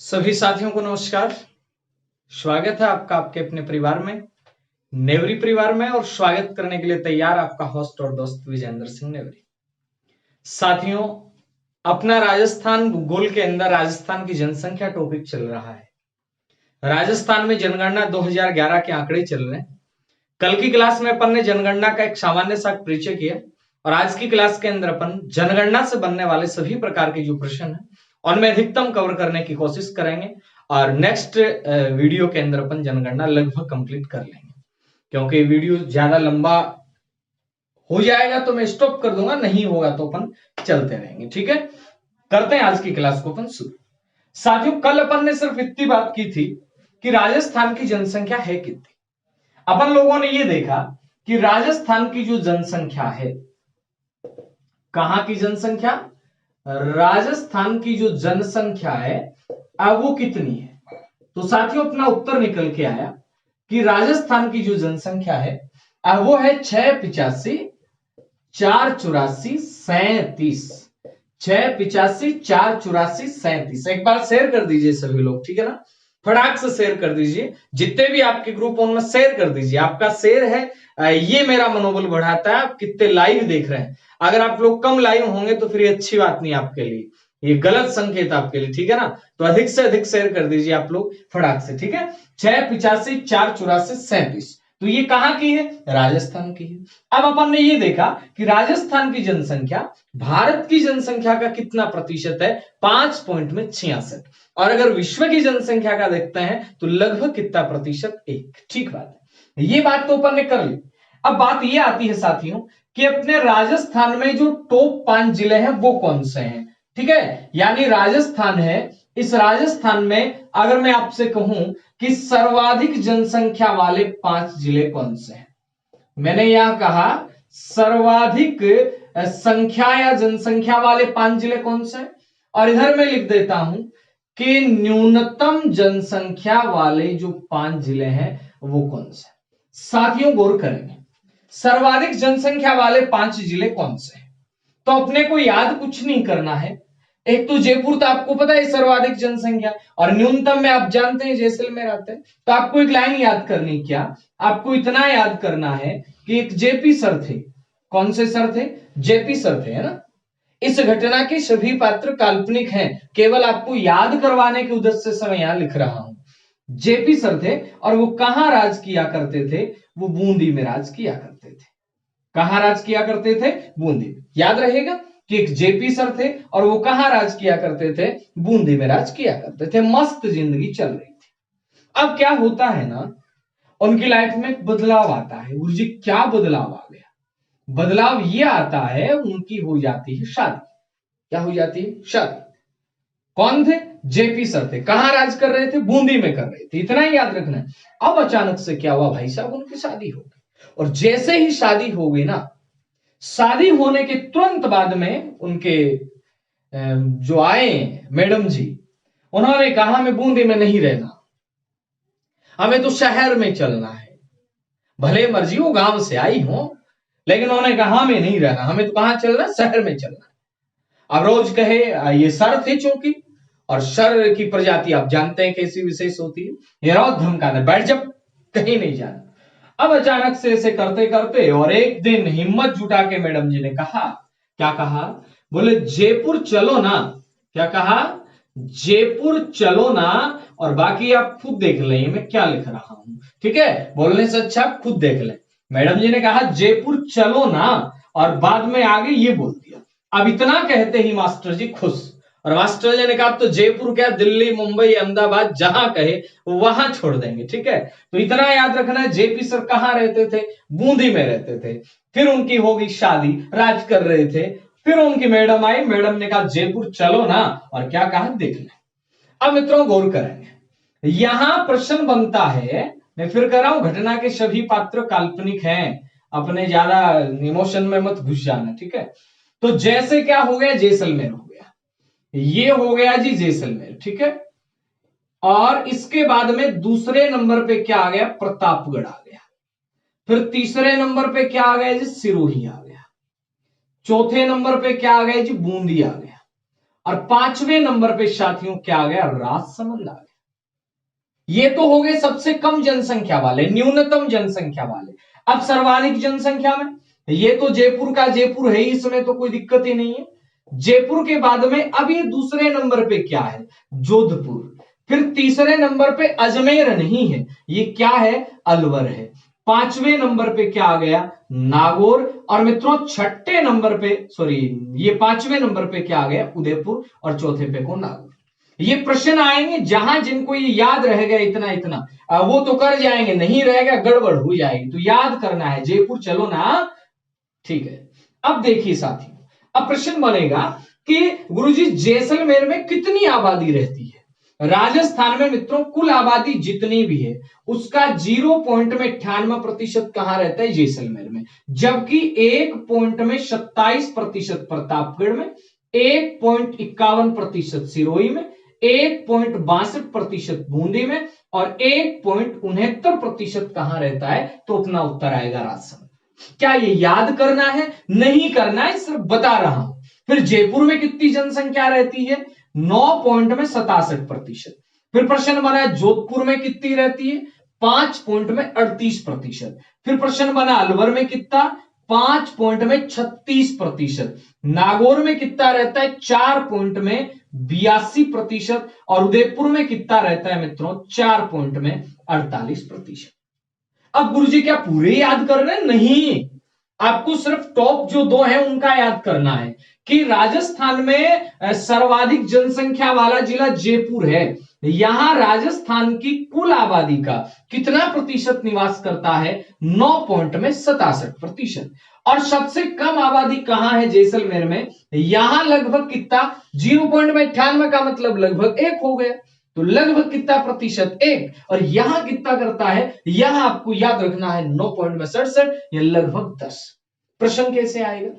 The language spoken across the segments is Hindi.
सभी साथियों को नमस्कार। स्वागत है आपका आपके अपने परिवार में, नेवरी परिवार में, और स्वागत करने के लिए तैयार आपका होस्ट और दोस्त विजेंद्र सिंह नेवरी। साथियों, अपना राजस्थान भूगोल के अंदर राजस्थान की जनसंख्या टॉपिक चल रहा है। राजस्थान में जनगणना 2011 के आंकड़े चल रहे हैं। कल की क्लास में अपन ने जनगणना का एक सामान्य सा परिचय किया और आज की क्लास के अंदर अपन जनगणना से बनने वाले सभी प्रकार के जो प्रश्न है उनमें अधिकतम कवर करने की कोशिश करेंगे और नेक्स्ट वीडियो के अंदर अपन जनगणना लगभग कंप्लीट कर लेंगे। क्योंकि वीडियो ज्यादा लंबा हो जाएगा तो मैं स्टॉप कर दूंगा, नहीं होगा तो अपन चलते रहेंगे। ठीक है, करते हैं आज की क्लास को अपन शुरू। साथियों, कल अपन ने सिर्फ इतनी बात की थी कि राजस्थान की जनसंख्या है कितनी। अपन लोगों ने ये देखा कि राजस्थान की जो जनसंख्या है, कहां की जनसंख्या, राजस्थान की जो जनसंख्या है अब वो कितनी है। तो साथियों, अपना उत्तर निकल के आया कि राजस्थान की जो जनसंख्या है अब वो है 685 484 37। 685 484 37। एक बार शेयर कर दीजिए सभी लोग, ठीक है ना, फटाक से शेयर कर दीजिए। जितने भी आपके ग्रुप उनमें शेयर कर दीजिए। आपका शेयर है ये मेरा मनोबल बढ़ाता है। आप कितने लाइव देख रहे हैं, अगर आप लोग कम लाइव होंगे तो फिर ये अच्छी बात नहीं आपके लिए, ये गलत संकेत आपके लिए, ठीक है ना। तो अधिक से अधिक शेयर कर दीजिए आप लोग फटाक से, ठीक है। 685 484 37, तो ये कहां की है, राजस्थान की है। अब अपन ने ये देखा कि राजस्थान की जनसंख्या भारत की जनसंख्या का कितना प्रतिशत है, 5.66। और अगर विश्व की जनसंख्या का देखते हैं तो लगभग कितना प्रतिशत, 1। ठीक बात है, ये बात तो अपन ने कर ली। अब बात ये आती है साथियों कि अपने राजस्थान में जो टॉप 5 जिले हैं वो कौन से हैं। ठीक है, यानी राजस्थान है, इस राजस्थान में अगर मैं आपसे कहूं कि सर्वाधिक जनसंख्या वाले 5 जिले कौन से हैं, मैंने यहां कहा सर्वाधिक संख्या या जनसंख्या वाले 5 जिले कौन से हैं, और इधर मैं लिख देता हूं कि न्यूनतम जनसंख्या वाले जो 5 जिले हैं वो कौन से। साथियों गौर करेंगे, सर्वाधिक जनसंख्या वाले 5 जिले कौन से हैं, तो अपने को याद कुछ नहीं करना है। एक तो जयपुर, तो आपको पता है सर्वाधिक जनसंख्या, और न्यूनतम में आप जानते हैं जैसलमेर आते हैं। तो आपको एक लाइन याद करनी, क्या आपको इतना याद करना है कि एक जेपी सर थे। कौन से सर थे, जेपी सर थे, है ना। इस घटना के सभी पात्र काल्पनिक हैं, केवल आपको याद करवाने के उद्देश्य से मैं यहां लिख रहा हूं। जेपी सर थे और वो कहां राज किया करते थे, वो बूंदी में राज किया करते थे। कहां राज किया करते थे, बूंदी में। याद रहेगा कि एक जेपी सर थे और वो कहां राज किया करते थे, बूंदी में राज किया करते थे। मस्त जिंदगी चल रही थी। अब क्या होता है ना, उनकी लाइफ में बदलाव आता है। गुरुजी क्या बदलाव आ गया, बदलाव ये आता है उनकी हो जाती है शादी। क्या हो जाती है, शादी। कौन थे, जेपी सर थे। कहां राज कर रहे थे, बूंदी में कर रहे थे, इतना ही याद रखना है। अब अचानक से क्या हुआ भाई साहब, उनकी शादी हो गई। और जैसे ही शादी हो गई ना, शादी होने के तुरंत बाद में उनके जो आए मैडम जी, उन्होंने कहा हमें बूंदी में नहीं रहना, हमें तो शहर में चलना है। भले मर्जी वो गांव से आई हो, लेकिन उन्होंने कहा हमें नहीं रहना, हमें तो कहां चलना, शहर में चलना। अब रोज कहे, ये सर थे चूंकि, और सर की प्रजाति आप जानते हैं कैसी विशेष होती है, ये रोज धमकाना, बैठ जब कहीं नहीं जाना। अब अचानक से ऐसे करते करते और एक दिन हिम्मत जुटा के मैडम जी ने कहा, क्या कहा, बोले जयपुर चलो ना। क्या कहा, जयपुर चलो ना, और बाकी आप खुद देख लें मैं क्या लिख रहा हूं। ठीक है, बोलने से अच्छा आप खुद देख लें। मैडम जी ने कहा जयपुर चलो ना, और बाद में आगे ये बोल दिया। अब इतना कहते ही मास्टर जी खुश, और मास्टर जी ने कहा तो जयपुर क्या, दिल्ली मुंबई अहमदाबाद जहां कहे वहां छोड़ देंगे। ठीक है, तो इतना याद रखना है, जेपी सर कहां रहते थे, बूंदी में रहते थे। फिर उनकी होगी शादी, राज कर रहे थे। फिर उनकी मैडम आई, मैडम ने कहा जयपुर चलो ना, और क्या कहा, देख लें। अब मित्रों गौर करेंगे, यहां प्रश्न बनता है, मैं फिर कह रहा हूं, घटना के सभी पात्र काल्पनिक हैं, अपने ज्यादा इमोशन में मत घुस जाना। ठीक है, तो जैसे क्या हो गया, जैसलमेर हो गया, ये हो गया जी जैसलमेर। ठीक है, और इसके बाद में दूसरे नंबर पे क्या आ गया, प्रतापगढ़ आ गया। फिर तीसरे नंबर पे क्या आ गया जी, सिरोही आ गया। चौथे नंबर पे क्या आ गया जी, बूंदी आ गया। और 5वें नंबर पे साथियों क्या आ गया, राजसमंद आ गया। ये तो हो गए सबसे कम जनसंख्या वाले, न्यूनतम जनसंख्या वाले। अब सर्वाधिक जनसंख्या में ये तो जयपुर का जयपुर है, इसमें तो कोई दिक्कत ही नहीं है। जयपुर के बाद में अब ये दूसरे नंबर पे क्या है, जोधपुर। फिर तीसरे नंबर पे अजमेर नहीं है, ये क्या है, अलवर है। 5वें नंबर पे क्या आ गया, नागौर। और मित्रों छठे नंबर पे, सॉरी ये 5वें नंबर पे क्या आ गया, उदयपुर। और चौथे पे को नागौर। ये प्रश्न आएंगे जहां जिनको ये याद रहेगा इतना इतना, वो तो कर जाएंगे, नहीं रहेगा गड़बड़ हो जाएगी। तो याद करना है, जयपुर चलो ना, ठीक है। अब देखिए साथियों, अब प्रश्न बनेगा कि गुरुजी जैसलमेर में कितनी आबादी रहती है। राजस्थान में मित्रों कुल आबादी जितनी भी है उसका 0.98% कहां रहता है, जैसलमेर में। जबकि 1.27% प्रतापगढ़ में, 1.51% सिरोही में, 1.62% बूंदी में, और 1.69% कहां रहता है, तो अपना उत्तर आएगा राजसमंद। क्या ये याद करना है, नहीं करना है, सिर्फ बता रहा हूं। फिर जयपुर में कितनी जनसंख्या रहती है, 9.67%। फिर प्रश्न बना है जोधपुर में कितनी रहती है, 5.38%। फिर प्रश्न बना अलवर में कितना, 5.36%। नागौर में कितना रहता है, 4.82%। और उदयपुर में कितना रहता है मित्रों, 4.48%। अब गुरुजी क्या पूरे याद कर रहे हैं, नहीं, आपको सिर्फ टॉप जो दो हैं उनका याद करना है कि राजस्थान में सर्वाधिक जनसंख्या वाला जिला जयपुर है। यहां राजस्थान की कुल आबादी का कितना प्रतिशत निवास करता है, 9.67%। और सबसे कम आबादी कहां है, जैसलमेर में। यहां लगभग कितना, 0.98 का मतलब लगभग 1 हो गया, तो लगभग कितना प्रतिशत, 1। और यहां कितना करता है, यहां आपको याद रखना है 9.67 या लगभग 10। प्रश्न कैसे आएगा,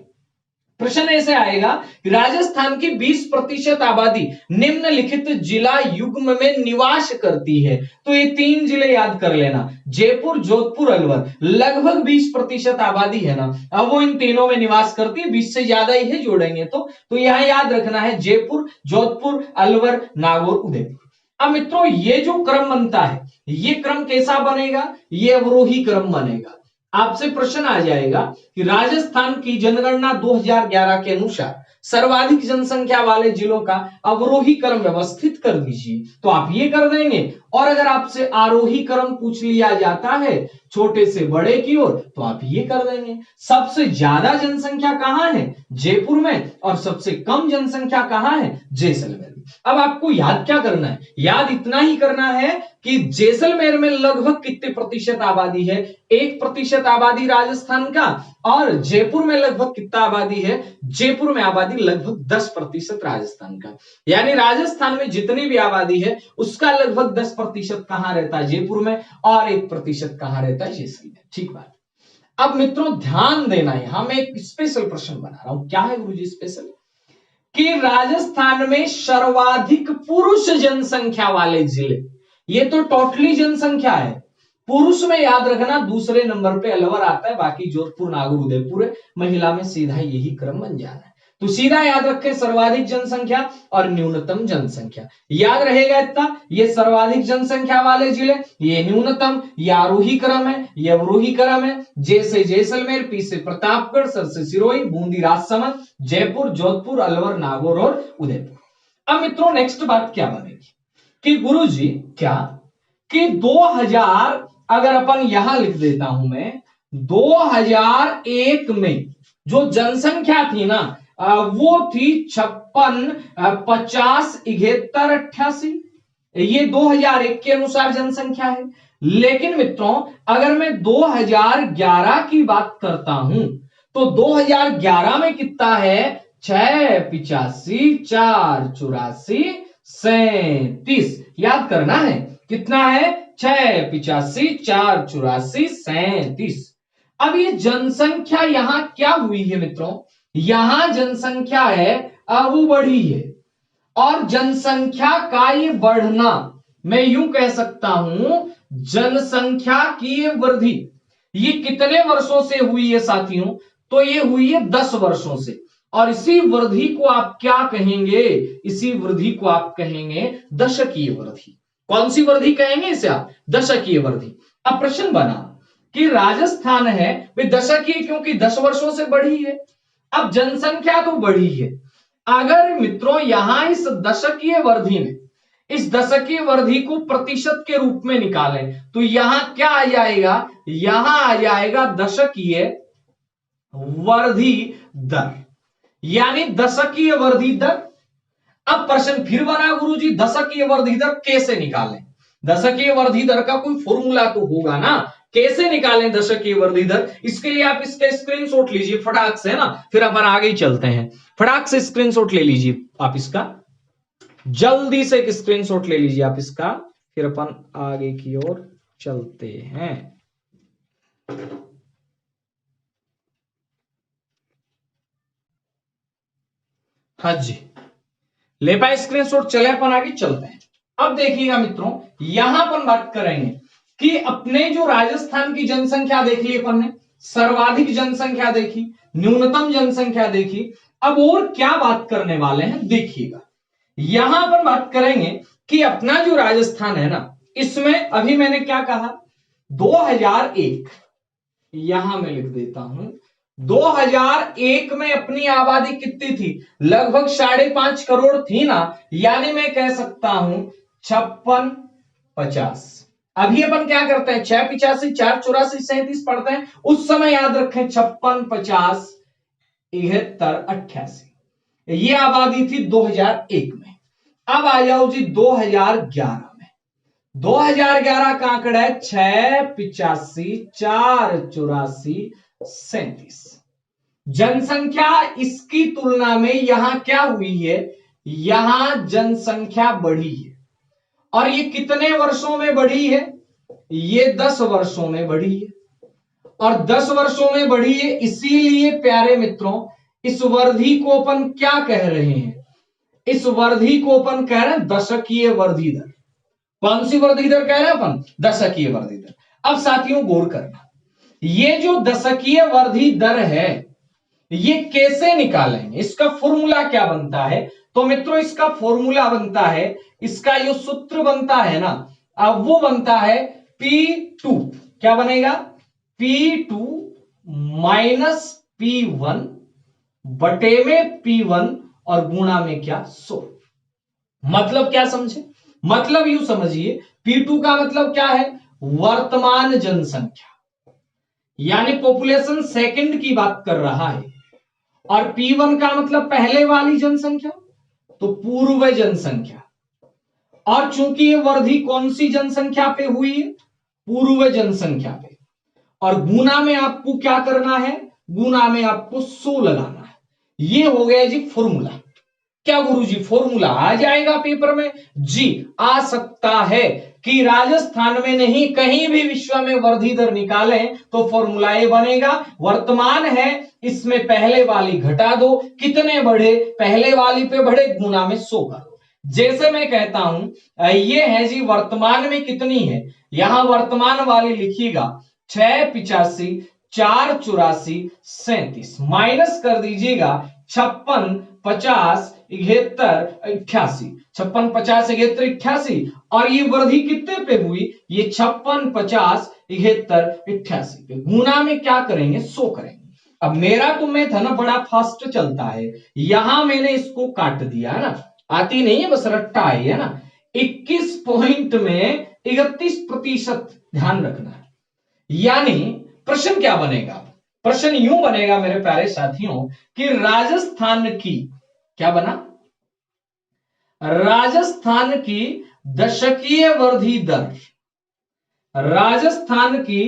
प्रश्न ऐसे आएगा कि राजस्थान की 20% आबादी निम्नलिखित जिला युग्म में निवास करती है। तो ये 3 जिले याद कर लेना, जयपुर, जोधपुर, अलवर। लगभग 20% आबादी है ना, अब वो इन तीनों में निवास करती है, 20 से ज्यादा ही है जोड़ेंगे तो यहां याद रखना है जयपुर, जोधपुर, अलवर, नागौर, उदयपुर। अब मित्रों ये जो क्रम बनता है, ये क्रम कैसा बनेगा, ये अवरोही क्रम बनेगा। आपसे प्रश्न आ जाएगा कि राजस्थान की जनगणना 2011 के अनुसार सर्वाधिक जनसंख्या वाले जिलों का अवरोही क्रम व्यवस्थित कर दीजिए, तो आप ये कर देंगे। और अगर आपसे आरोही क्रम पूछ लिया जाता है छोटे से बड़े की ओर, तो आप ये कर देंगे। सबसे ज्यादा जनसंख्या कहां है, जयपुर में, और सबसे कम जनसंख्या कहां है, जैसलमेर में। अब आपको याद क्या करना है, याद इतना ही करना है कि जैसलमेर में लगभग कितने प्रतिशत आबादी है, 1% आबादी राजस्थान का। और जयपुर में लगभग कितना आबादी है, जयपुर में आबादी लगभग 10% राजस्थान का। यानी राजस्थान में जितनी भी आबादी है उसका लगभग 10% कहां रहता है, जयपुर में, और 1% कहां रहता है, जैसलमेर। ठीक बात। अब मित्रों ध्यान देना है, हम एक स्पेशल प्रश्न बना रहा हूं। क्या है गुरुजी स्पेशल, कि राजस्थान में सर्वाधिक पुरुष जनसंख्या वाले जिले, ये तो टोटली जनसंख्या है, पुरुष में याद रखना दूसरे नंबर पे अलवर आता है, बाकी जोधपुर, नागौर, उदयपुर है। महिला में सीधा यही क्रम बन जाना है, तो सीधा याद रखें सर्वाधिक जनसंख्या और न्यूनतम जनसंख्या, याद रहेगा इतना। ये सर्वाधिक जनसंख्या वाले जिले, ये न्यूनतम, ये आरोही क्रम है, ये अवरोही क्रम है। जैसे जैसलमेर, पी से प्रतापगढ़, सर से सिरोही, बूंदी राजसमंद, जयपुर, जोधपुर, अलवर, नागौर और उदयपुर। अब मित्रों नेक्स्ट बात क्या बनेगी कि गुरुजी क्या, कि 2000, अगर अपन यहां लिख देता हूं मैं, 2001 में जो जनसंख्या थी ना, वो थी 56, 50, 71, 88। ये 2001 के अनुसार जनसंख्या है। लेकिन मित्रों अगर मैं 2011 की बात करता हूं, तो 2011 में कितना है, 6, 85, 4, 84, 37। याद करना है कितना है, 6, 85, 4, 84, 37। अब ये जनसंख्या यहां क्या हुई है मित्रों, यहां जनसंख्या है वो बढ़ी है। और जनसंख्या का ये बढ़ना, मैं यूं कह सकता हूं जनसंख्या की वृद्धि, ये कितने वर्षों से हुई है साथियों, तो ये हुई है 10 वर्षों से। और इसी वृद्धि को आप क्या कहेंगे, इसी वृद्धि को आप कहेंगे दशकीय वृद्धि। कौन सी वृद्धि कहेंगे इसे आप, दशकीय वृद्धि। अब प्रश्न बना कि राजस्थान है वे दशकीय क्योंकि 10 वर्षों से बढ़ी है। अब जनसंख्या तो बढ़ी है, अगर मित्रों यहां इस दशकीय वृद्धि में, इस दशकीय वृद्धि को प्रतिशत के रूप में निकालें तो यहां क्या आ जाएगा, यहां आ जाएगा दशकीय वृद्धि दर, यानी दशकीय वृद्धि दर। अब प्रश्न फिर बना गुरुजी दशकीय वृद्धि दर कैसे निकालें, दशकीय वृद्धि दर का कोई फॉर्मूला तो होगा ना, कैसे निकालें दशकीय वृद्धि दर। इसके लिए आप इसका स्क्रीनशॉट लीजिए फटाक से, है ना, फिर अपन आगे ही चलते हैं। फटाक से स्क्रीनशॉट ले लीजिए आप इसका, जल्दी से एक स्क्रीनशॉट ले लीजिए आप इसका, फिर अपन आगे की ओर चलते हैं। हाँ जी, ले पाए स्क्रीनशॉट, चले अपन आगे चलते हैं। अब देखिएगा मित्रों, यहां अपन बात करेंगे कि अपने जो राजस्थान की जनसंख्या देख ली अपन ने, सर्वाधिक जनसंख्या देखी, न्यूनतम जनसंख्या देखी। अब और क्या बात करने वाले हैं देखिएगा, यहां अपन बात करेंगे कि अपना जो राजस्थान है ना, इसमें अभी मैंने क्या कहा 2001, यहां मैं लिख देता हूं 2001 में अपनी आबादी कितनी थी, लगभग 5.5 करोड़ थी ना, यानी मैं कह सकता हूं 56-50। अभी अपन क्या करते हैं 685 484 37 पढ़ते हैं, उस समय याद रखें 56 50 71 88, ये आबादी थी 2001 में। अब आ जाओ जी 2011 में, 2011 का आंकड़ा है 685 484 37। जनसंख्या इसकी तुलना में यहां क्या हुई है, यहां जनसंख्या बढ़ी है। और ये कितने वर्षों में बढ़ी है, ये 10 वर्षों में बढ़ी है। और 10 वर्षों में बढ़ी है, इसीलिए प्यारे मित्रों इस वृद्धि को अपन क्या कह रहे हैं, इस वृद्धि को अपन कह रहे हैं दशकीय वृद्धि दर। कौन सी वृद्धि दर कह रहे हैं अपन, दशकीय वृद्धि दर। अब साथियों गौर करना, ये जो दशकीय वृद्धि दर है ये कैसे निकालेंगे, इसका फॉर्मूला क्या बनता है। तो मित्रों इसका फॉर्मूला बनता है, इसका जो सूत्र बनता है ना, अब वो बनता है P2, क्या बनेगा P2 माइनस P1 बटे में P1 और गुणा में क्या 100। मतलब क्या समझे, मतलब यूं समझिए P2 का मतलब क्या है, वर्तमान जनसंख्या, यानी पॉपुलेशन सेकंड की बात कर रहा है। और P1 का मतलब पहले वाली जनसंख्या, तो पूर्व जनसंख्या। और चूंकि ये वृद्धि कौन सी जनसंख्या पे हुई है, पूर्व जनसंख्या पे। और गुना में आपको क्या करना है, गुना में आपको 100 लगाना है। ये हो गया जी फॉर्मूला। क्या गुरुजी फॉर्मूला आ जाएगा पेपर में, जी आ सकता है कि राजस्थान में नहीं कहीं भी विश्व में वृद्धि दर निकालें तो फॉर्मूला ये बनेगा, वर्तमान है इसमें पहले वाली घटा दो, कितने बढ़े, पहले वाली पे बढ़े, गुना में 100 कर दो। जैसे मैं कहता हूं ये है जी वर्तमान में कितनी है, यहां वर्तमान वाली लिखिएगा 685 484 37 माइनस कर दीजिएगा 56 50 71 88, 56 50 71 88। और ये वृद्धि कितने पे हुई, ये 56 50 71 88 पे, गुना में क्या करेंगे 100 करेंगे। अब मेरा तो मैथ है ना बड़ा फास्ट चलता है, यहां मैंने इसको काट दिया है ना, आती नहीं है बस रट्टा आई है ना, 21 पॉइंट में 31%, ध्यान रखना है। यानी प्रश्न क्या बनेगा, प्रश्न यूं बनेगा मेरे प्यारे साथियों कि राजस्थान की क्या बना, राजस्थान की दशकीय वृद्धि दर, राजस्थान की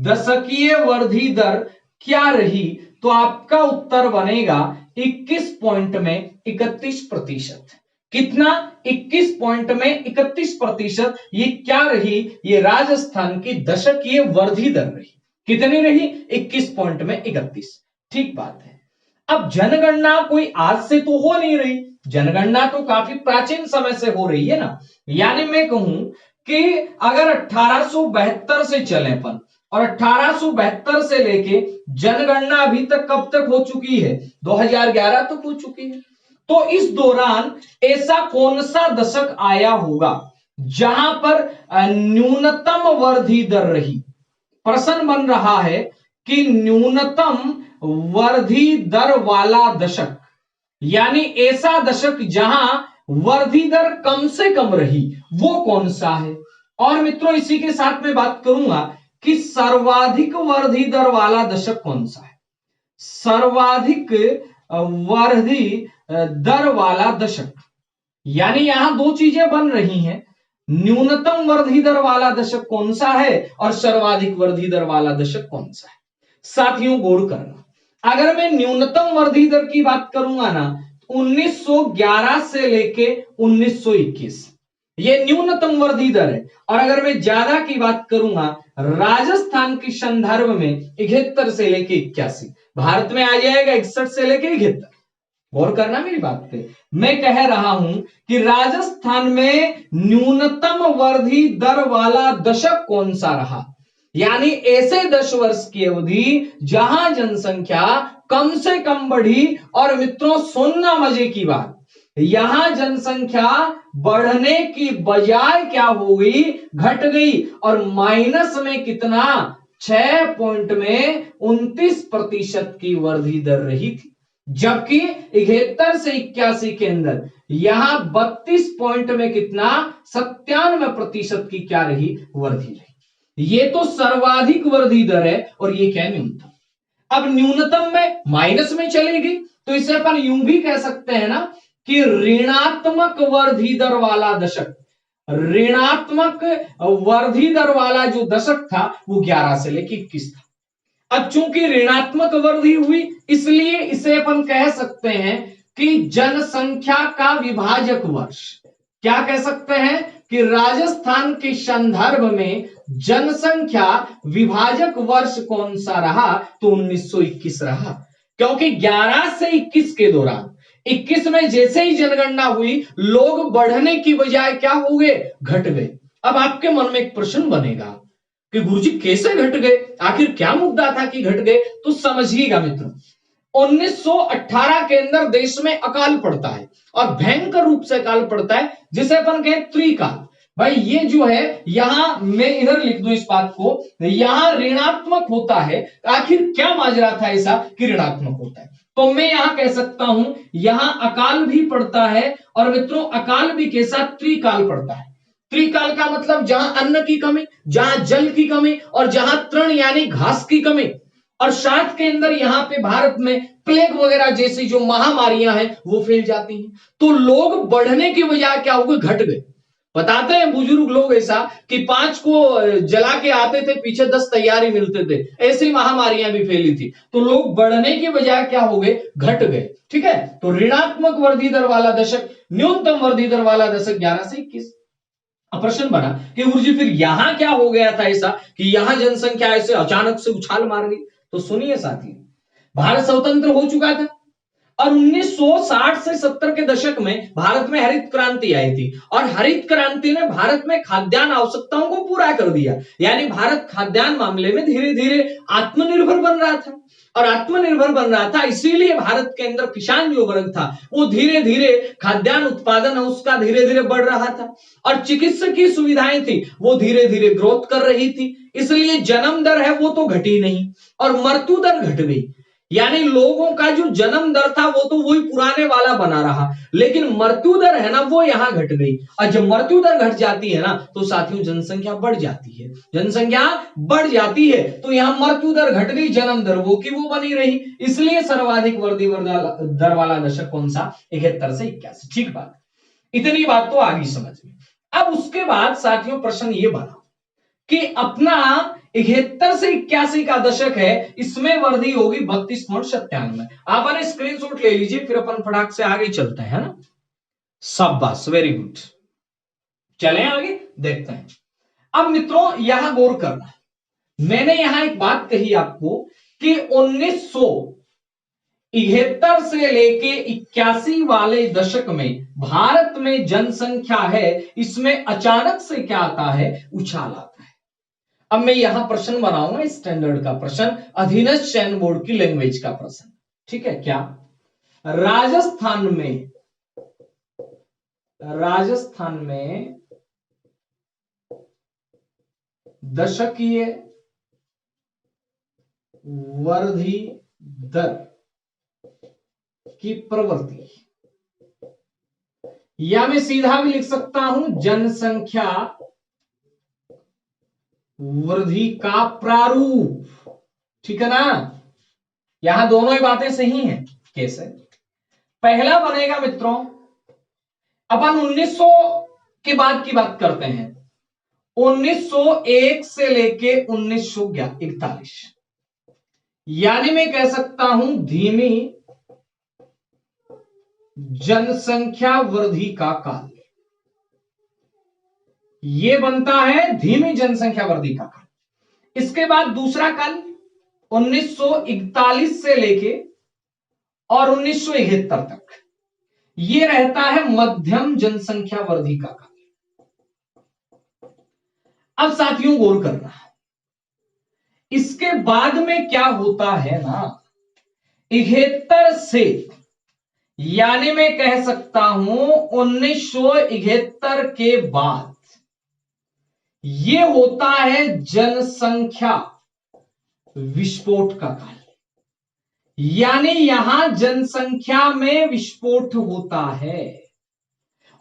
दशकीय वृद्धि दर क्या रही, तो आपका उत्तर बनेगा 21 पॉइंट में 31%। कितना, 21 पॉइंट में 31%। ये क्या रही, ये राजस्थान की दशकीय वृद्धि दर रही। कितनी रही, 21 पॉइंट में 31। ठीक बात है। अब जनगणना कोई आज से तो हो नहीं रही, जनगणना तो काफी प्राचीन समय से हो रही है ना। यानी मैं कहूं कि अगर 1872 से चले अपन और 1872 से लेके जनगणना अभी तक कब तक हो चुकी है? 2011 तक हो चुकी है। तो इस दौरान ऐसा कौन सा दशक आया होगा जहां पर न्यूनतम वृद्धि दर रही? प्रश्न बन रहा है कि न्यूनतम वृद्धि दर वाला दशक, यानी ऐसा दशक जहां वृद्धि दर कम से कम रही, वो कौन सा है? और मित्रों इसी के साथ में बात करूंगा कि सर्वाधिक वृद्धि दर वाला दशक कौन सा है। सर्वाधिक वृद्धि दर वाला दशक, यानी यहां दो चीजें बन रही हैं, न्यूनतम वृद्धि दर वाला दशक कौन सा है और सर्वाधिक वृद्धि दर वाला दशक कौन सा है। साथियों गौर करना, अगर मैं न्यूनतम वृद्धि दर की बात करूंगा ना, 1911 से लेके 1921 ये न्यूनतम वृद्धि दर है। और अगर मैं ज्यादा की बात करूंगा राजस्थान के संदर्भ में 71 से लेके 81, भारत में आ जाएगा 61 से लेके 71। गौर करना मेरी बात पे, मैं कह रहा हूं कि राजस्थान में न्यूनतम वृद्धि दर वाला दशक कौन सा रहा, यानी ऐसे 10 वर्ष की अवधि जहां जनसंख्या कम से कम बढ़ी। और मित्रों सुनना मजे की बात, यहां जनसंख्या बढ़ने की बजाय क्या हो गई? घट गई। और माइनस में कितना? 6 पॉइंट में 29% की वृद्धि दर रही थी, जबकि 71 से 81 के अंदर यहां 32 पॉइंट में कितना? 97% की क्या रही? वृद्धि रही। ये तो सर्वाधिक वृद्धि दर है और ये क्या? न्यूनतम। अब न्यूनतम में माइनस में चलेगी तो इसे अपन यूं भी कह सकते हैं ना कि ऋणात्मक वृद्धि दर वाला दशक। ऋणात्मक वृद्धि दर वाला जो दशक था वो 11 से लेकर 21 था। अब चूंकि ऋणात्मक वृद्धि हुई इसलिए इसे अपन कह सकते हैं कि जनसंख्या का विभाजक वर्ष। क्या कह सकते हैं कि राजस्थान के संदर्भ में जनसंख्या विभाजक वर्ष कौन सा रहा? तो 1921 रहा, क्योंकि 11 से 21 के दौरान 21 में जैसे ही जनगणना हुई लोग बढ़ने की बजाय क्या हो गए? घट गए। अब आपके मन में एक प्रश्न बनेगा कि गुरुजी कैसे घट गए, आखिर क्या मुद्दा था कि घट गए? तो समझिएगा मित्रों, 1918 के अंदर देश में अकाल पड़ता है और भयंकर रूप से अकाल पड़ता है जिसे अपन कहें त्रिकाल। भाई ये जो है, यहां मैं इधर लिख दूं इस बात को, यहां ऋणात्मक होता है। आखिर क्या माजरा था ऐसा कि ऋणात्मक होता है? तो मैं यहां कह सकता हूं यहां अकाल भी पड़ता है और मित्रों अकाल भी के साथ त्रिकाल पड़ता है। त्रिकाल का मतलब जहां अन्न की कमी, जहां जल की कमी और जहां तृण यानी घास की कमी। और साथ के अंदर यहां पे भारत में प्लेग वगैरह जैसी जो महामारियां हैं वो फैल जाती हैं। तो लोग बढ़ने की बजाय क्या हो गए? घट गए। बताते हैं बुजुर्ग लोग ऐसा कि 5 को जला के आते थे, पीछे 10 तैयारी मिलते थे। ऐसी महामारियां भी फैली थी। तो लोग बढ़ने की बजाय क्या हो गए? घट गए। ठीक है, तो ऋणात्मक वृद्धि दर वाला दशक, न्यूनतम वृद्धि दर वाला दशक 11 से 21। प्रश्न बना कि गुरुजी फिर यहां क्या हो गया था ऐसा कि यहां जनसंख्या ऐसे अचानक से उछाल मार गई? तो सुनिए साथी, भारत स्वतंत्र हो चुका था और 1960 से 70 के दशक में भारत में हरित क्रांति आई थी और हरित क्रांति ने भारत में खाद्यान्न आवश्यकताओं को पूरा कर दिया। यानी भारत खाद्यान्न मामले में धीरे धीरे आत्मनिर्भर बन रहा था और आत्मनिर्भर बन रहा था, इसीलिए भारत के अंदर किसान जो वर्ग था वो धीरे धीरे खाद्यान्न उत्पादन उसका धीरे धीरे बढ़ रहा था और चिकित्सकीय सुविधाएं थी वो धीरे धीरे ग्रोथ कर रही थी। इसलिए जन्म दर है वो तो घटी नहीं और मृत्यु दर घट गई। यानी लोगों का जो जन्म दर था वो तो वही पुराने वाला बना रहा, लेकिन मृत्यु दर है ना वो यहां घट गई। और जब मृत्यु दर घट जाती है ना तो साथियों जनसंख्या बढ़ जाती है। जनसंख्या बढ़ जाती है तो यहां मृत्यु दर घट गई, जन्म दर वो की वो बनी रही। इसलिए सर्वाधिक वृद्धि दर वाला दशक कौन सा? 71 से 81। ठीक बात, इतनी बात तो आ गई समझ में। अब उसके बाद साथियों प्रश्न ये बना कि अपना 71 से 81 का दशक है, इसमें वृद्धि होगी 32.97। आप स्क्रीनशॉट ले लीजिए, फिर अपन फटाक से आगे चलते हैं ना। शाबाश, वेरी गुड। चलें आगे देखते हैं। अब मित्रों यहां गौर करना, मैंने यहां एक बात कही आपको कि 1971 से लेके 81 वाले दशक में भारत में जनसंख्या है, इसमें अचानक से क्या आता है? उछाल आता है। अब मैं यहां प्रश्न बनाऊंगा स्टैंडर्ड का प्रश्न, अधीनस्थ चयन बोर्ड की लैंग्वेज का प्रश्न। ठीक है क्या? राजस्थान में दशकीय वृद्धि दर की प्रवृत्ति, या मैं सीधा भी लिख सकता हूं जनसंख्या वृद्धि का प्रारूप। ठीक है ना? यहां दोनों ही बातें सही हैं। कैसे? पहला बनेगा मित्रों, अपन 1900 के बाद की बात करते हैं, 1901 से लेके 1941, यानी मैं कह सकता हूं धीमी जनसंख्या वृद्धि का काल। यह बनता है धीमी जनसंख्या वृद्धि का काल। इसके बाद दूसरा काल 1941 से लेके और 1971 तक, यह रहता है मध्यम जनसंख्या वृद्धि का काल। अब साथियों गौर करना, इसके बाद में क्या होता है ना, 71 से, यानी मैं कह सकता हूं 1971 के बाद यह होता है जनसंख्या विस्फोट का काल। यानी यहां जनसंख्या में विस्फोट होता है।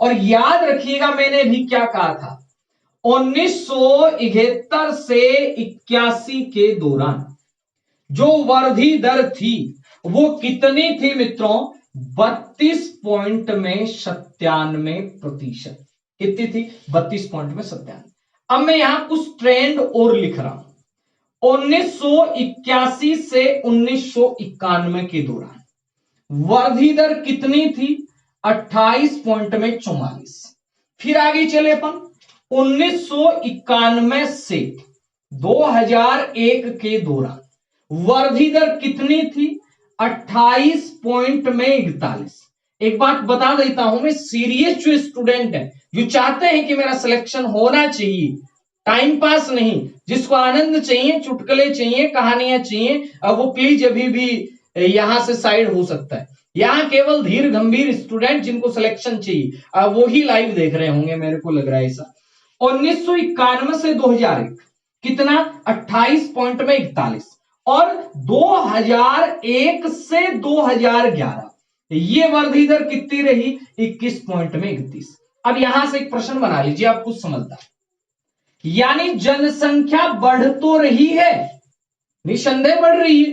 और याद रखिएगा मैंने भी क्या कहा था, 1971 से 81 के दौरान जो वृद्धि दर थी वो कितनी थी मित्रों? 32.97%। कितनी थी? 32.97। अब मैं यहां कुछ ट्रेंड और लिख रहा हूं। 1981 से 1991 के दौरान वृद्धि दर कितनी थी? 28.44। फिर आगे चले अपन, 1991 से 2001 के दौरान वृद्धि दर कितनी थी? 28.41। एक बात बता देता हूं, मैं सीरियस जो स्टूडेंट है, जो चाहते हैं कि मेरा सिलेक्शन होना चाहिए, टाइम पास नहीं, जिसको आनंद चाहिए, चुटकुले चाहिए, कहानियां चाहिए, अब वो प्लीज अभी भी यहां से साइड हो सकता है। यहां केवल धीर गंभीर स्टूडेंट जिनको सिलेक्शन चाहिए, अब वो ही लाइव देख रहे होंगे, मेरे को लग रहा है ऐसा। 1991 से 2001 कितना? 28.41। और 2001 से 2011 ये वृद्धि दर कितनी रही? 21.31। अब यहां से एक प्रश्न बना लीजिए, आप कुछ समझदार। यानी जनसंख्या बढ़ तो रही है, निसंदेह बढ़ रही है।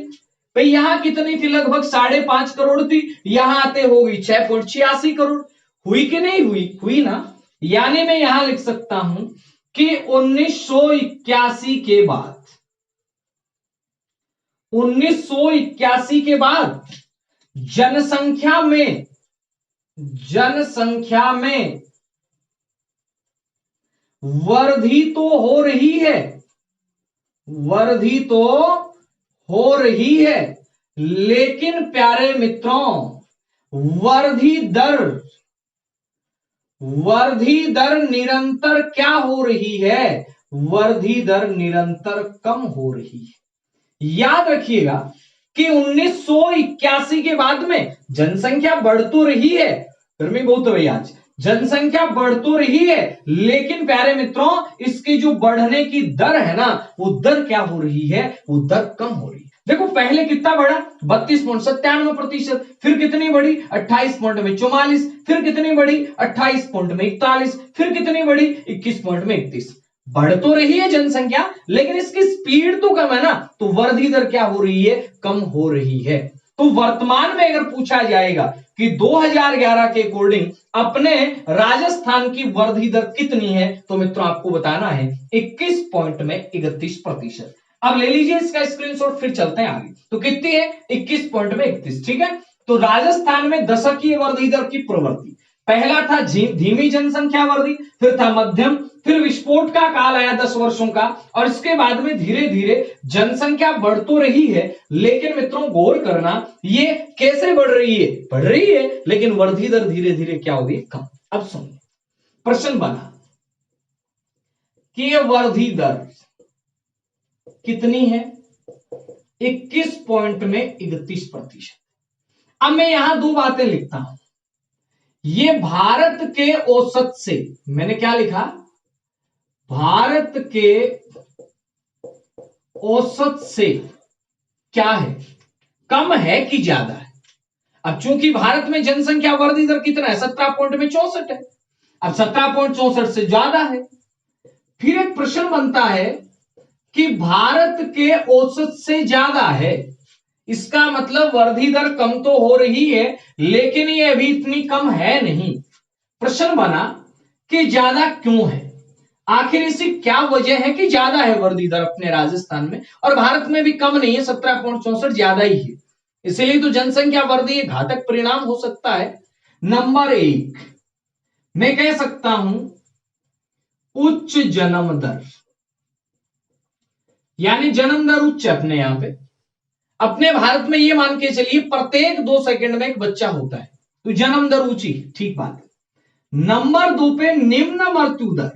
भाई यहां कितनी थी? लगभग 5.5 करोड़ थी, यहां आते हो गई 6.86 करोड़। हुई कि नहीं हुई? हुई ना। यानी मैं यहां लिख सकता हूं कि 1981 के बाद, 1981 के बाद जनसंख्या में वृद्धि तो हो रही है, वृद्धि तो हो रही है, लेकिन प्यारे मित्रों वृद्धि दर निरंतर क्या हो रही है? वृद्धि दर निरंतर कम हो रही है। याद रखिएगा कि 1981 के बाद में जनसंख्या बढ़ तो रही है, गर्मी बहुत है आज, जनसंख्या बढ़ तो रही है, लेकिन प्यारे मित्रों इसकी जो बढ़ने की दर है ना, वो दर क्या हो रही है? वो दर कम हो रही है। देखो पहले कितना बढ़ा? 32.97%। फिर कितनी बढ़ी? 28.44। फिर कितनी बढ़ी? 28.41। फिर कितनी बढ़ी? 21.31। बढ़ तो रही है जनसंख्या, लेकिन इसकी स्पीड तो कम है ना, तो वृद्धि दर क्या हो रही है? कम हो रही है। तो वर्तमान में अगर पूछा जाएगा कि 2011 के अकॉर्डिंग अपने राजस्थान की वृद्धि दर कितनी है, तो मित्रों आपको बताना है 21.31%। अब ले लीजिए इसका स्क्रीनशॉट, फिर चलते हैं आगे। तो कितनी है? 21.31। ठीक है, तो राजस्थान में दशकीय वृद्धि दर की प्रवृत्ति, पहला था धीमी जनसंख्या वृद्धि, फिर था मध्यम, फिर विस्फोट का काल आया 10 वर्षों का, और इसके बाद में धीरे धीरे जनसंख्या बढ़ तो रही है, लेकिन मित्रों गौर करना ये कैसे बढ़ रही है? बढ़ रही है, लेकिन वृद्धि दर धीरे धीरे क्या होगी? कम। अब सुनिए, प्रश्न बना कि ये वृद्धि दर कितनी है? 21 पॉइंट में 31%। अब मैं यहां दो बातें लिखता हूं। ये भारत के औसत से, मैंने क्या लिखा? भारत के औसत से क्या है, कम है कि ज्यादा है? अब चूंकि भारत में जनसंख्या वृद्धि दर कितना है? 17.64 है। अब 17.64 से ज्यादा है। फिर एक प्रश्न बनता है कि भारत के औसत से ज्यादा है, इसका मतलब वृद्धि दर कम तो हो रही है, लेकिन ये अभी इतनी कम है नहीं। प्रश्न बना कि ज्यादा क्यों है? आखिर इसकी क्या वजह है कि ज्यादा है वृद्धि दर अपने राजस्थान में और भारत में भी कम नहीं है, 17.64 ज्यादा ही है। इसलिए तो जनसंख्या वृद्धि एक घातक परिणाम हो सकता है। नंबर 1, मैं कह सकता हूं उच्च जन्म दर, यानी जन्म दर उच्च अपने यहां पे। अपने भारत में ये मान के चलिए प्रत्येक 2 सेकंड में एक बच्चा होता है, तो जन्म दर ऊंची, ठीक बात है। नंबर 2 पे निम्न मृत्यु दर,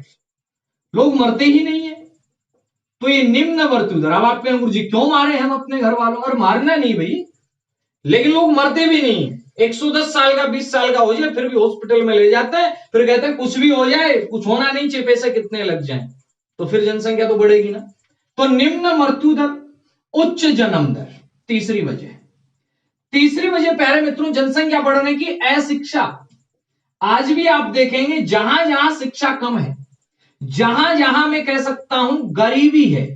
लोग मरते ही नहीं है, तो ये निम्न मृत्यु दर। अब आप कहेंगे गुरुजी क्यों मारे हम अपने घर वालों? और मारना नहीं भाई, लेकिन लोग मरते भी नहीं है। 110 साल का 20 साल का हो जाए फिर भी हॉस्पिटल में ले जाते हैं, फिर कहते हैं कुछ भी हो जाए, कुछ होना नहीं चाहिए, पैसे कितने लग जाए, तो फिर जनसंख्या तो बढ़ेगी ना। तो निम्न मृत्यु दर, उच्च जन्म दर, तीसरी वजह। तीसरी वजह प्यारे मित्रों, जनसंख्या बढ़ने की अशिक्षा। आज भी आप देखेंगे जहां जहां शिक्षा कम है, जहां जहां मैं कह सकता हूं गरीबी है,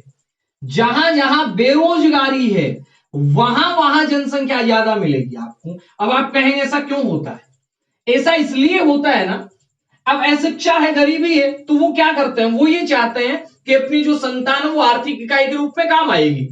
जहां जहां बेरोजगारी है, वहां वहां जनसंख्या ज्यादा मिलेगी आपको। अब आप कहेंगे ऐसा क्यों होता है? ऐसा इसलिए होता है ना, अब अशिक्षा है, गरीबी है, तो वो क्या करते हैं? वो ये चाहते हैं कि अपनी जो संतान है वो आर्थिक इकाई के रूप में काम आएगी।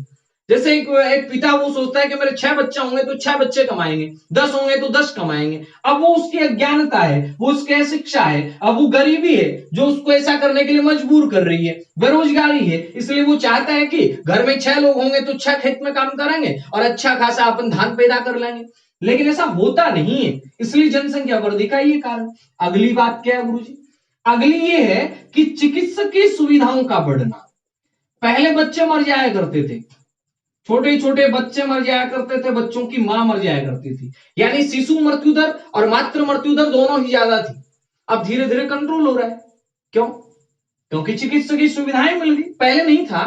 जैसे एक पिता वो सोचता है कि मेरे 6 बच्चे होंगे तो 6 बच्चे कमाएंगे, 10 होंगे तो 10 कमाएंगे। अब वो उसकी अज्ञानता है, वो उसकी अशिक्षा है, अब वो गरीबी है जो उसको ऐसा करने के लिए मजबूर कर रही है, बेरोजगारी है, इसलिए वो चाहता है कि घर में 6 लोग होंगे तो 6 खेत में काम करेंगे और अच्छा खासा अपन धान पैदा कर लेंगे। लेकिन ऐसा होता नहीं है, इसलिए जनसंख्या वृद्धि का ये कारण। अगली बात क्या है गुरुजी? अगली ये है कि चिकित्सकीय सुविधाओं का बढ़ना। पहले बच्चे मर जाया करते थे, छोटे छोटे बच्चे मर जाया करते थे, बच्चों की मां मर जाया करती थी, यानी शिशु मृत्यु दर और मातृ मृत्यु दर दोनों ही ज्यादा थी। अब धीरे धीरे कंट्रोल हो रहा है। क्यों? क्योंकि चिकित्सकीय सुविधाएं मिल गई। पहले नहीं था,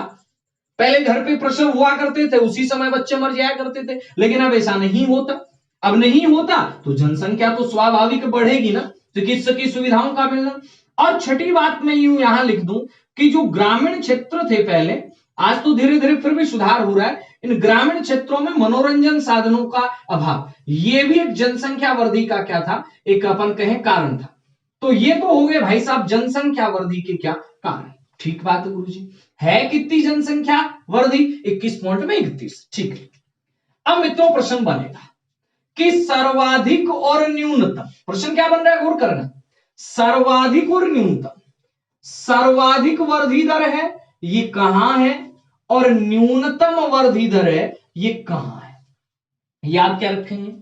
पहले घर पे प्रसव हुआ करते थे, उसी समय बच्चे मर जाया करते थे, लेकिन अब ऐसा नहीं होता। अब नहीं होता तो जनसंख्या तो स्वाभाविक बढ़ेगी ना, चिकित्सकीय सुविधाओं का मिलना। और छठी बात मैं यूं यहां लिख दूं कि जो ग्रामीण क्षेत्र थे पहले, आज तो धीरे धीरे फिर भी सुधार हो रहा है, इन ग्रामीण क्षेत्रों में मनोरंजन साधनों का अभाव, ये भी एक जनसंख्या वृद्धि का क्या था, एक अपन कहें कारण था। तो ये तो हो गए भाई साहब जनसंख्या वृद्धि के क्या कारण। ठीक बात है गुरुजी। है कितनी जनसंख्या वृद्धि? 21 पॉइंट में 31। ठीक है। अब मित्रों प्रश्न बनेगा कि सर्वाधिक और न्यूनतम, प्रश्न क्या बन रहा है गौर करना, सर्वाधिक और न्यूनतम। सर्वाधिक वृद्धि दर है ये कहां है, और न्यूनतम वृद्धि दर है ये कहां है? याद क्या रखेंगे?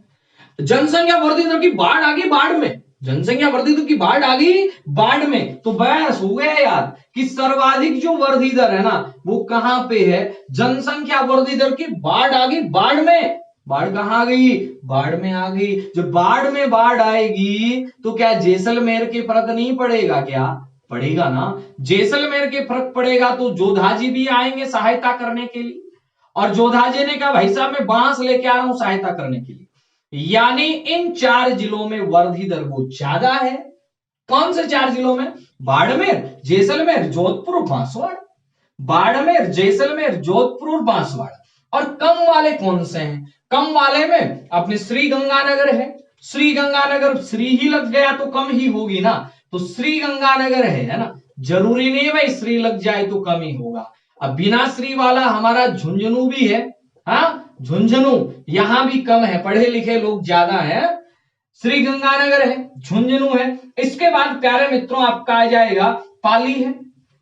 जनसंख्या वृद्धि दर की बाढ़ आ गई बाढ़ में, जनसंख्या वृद्धि दर की बाढ़ आ गई बाढ़ में, तो बस हो गया याद कि सर्वाधिक जो वृद्धि दर है ना वो कहां पे है? जनसंख्या वृद्धि दर की बाढ़ आ गई बाढ़ में। बाढ़ कहां आ गई? बाढ़ में आ गई। जब बाढ़ में बाढ़ आएगी तो क्या जैसलमेर के फर्क नहीं पड़ेगा? क्या पड़ेगा ना, जैसलमेर के फर्क पड़ेगा। तो जोधाजी भी आएंगे सहायता करने के लिए, और जोधाजी ने कहा भाई साहब मैं बांस लेके आ रहा हूं सहायता करने के लिए। यानी इन 4 जिलों में वृद्धि दर वो ज्यादा है। कौन से 4 जिलों में? बाड़मेर, जैसलमेर, जोधपुर, बांसवाड़ा। बाड़मेर, जैसलमेर, जोधपुर और बांसवाड़ा। और कम वाले कौन से हैं? कम वाले में अपने श्री गंगानगर है। श्री गंगानगर, श्री ही लग गया तो कम ही होगी ना, तो श्री गंगानगर है ना। जरूरी नहीं भाई श्री लग जाए तो कम ही होगा। अब बिना श्री वाला हमारा झुंझुनू भी है। हाँ, झुंझुनू यहां भी कम है, पढ़े लिखे लोग ज्यादा है। श्री गंगानगर है, झुंझुनू है। इसके बाद प्यारे मित्रों आपका आ जाएगा पाली है,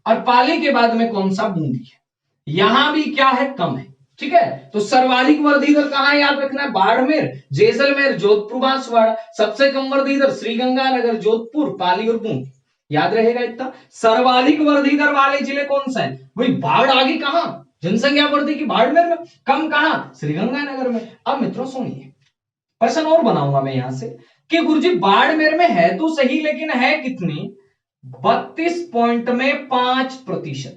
और पाली के बाद में कौन सा? बूंदी है। यहां भी क्या है? कम है। ठीक है, तो सर्वाधिक वृद्धि दर कहां याद रखना है? बाड़मेर, जैसलमेर, जोधपुर, बांसवाड़ा। सबसे कम वृद्धि दर श्री गंगानगर, जोधपुर, पाली और बूंदी। याद रहेगा इतना। सर्वाधिक वृद्धि दर वाले जिले कौन सा है? वही बाढ़ आ गई कहां? जनसंख्या बढ़ती कि बाड़मेर में, कम कहां, श्रीगंगानगर में। अब मित्रों सुनिए, प्रश्न और बनाऊंगा मैं यहां से कि गुरुजी बाड़मेर में है तो सही, लेकिन है कितनी, 32.5%,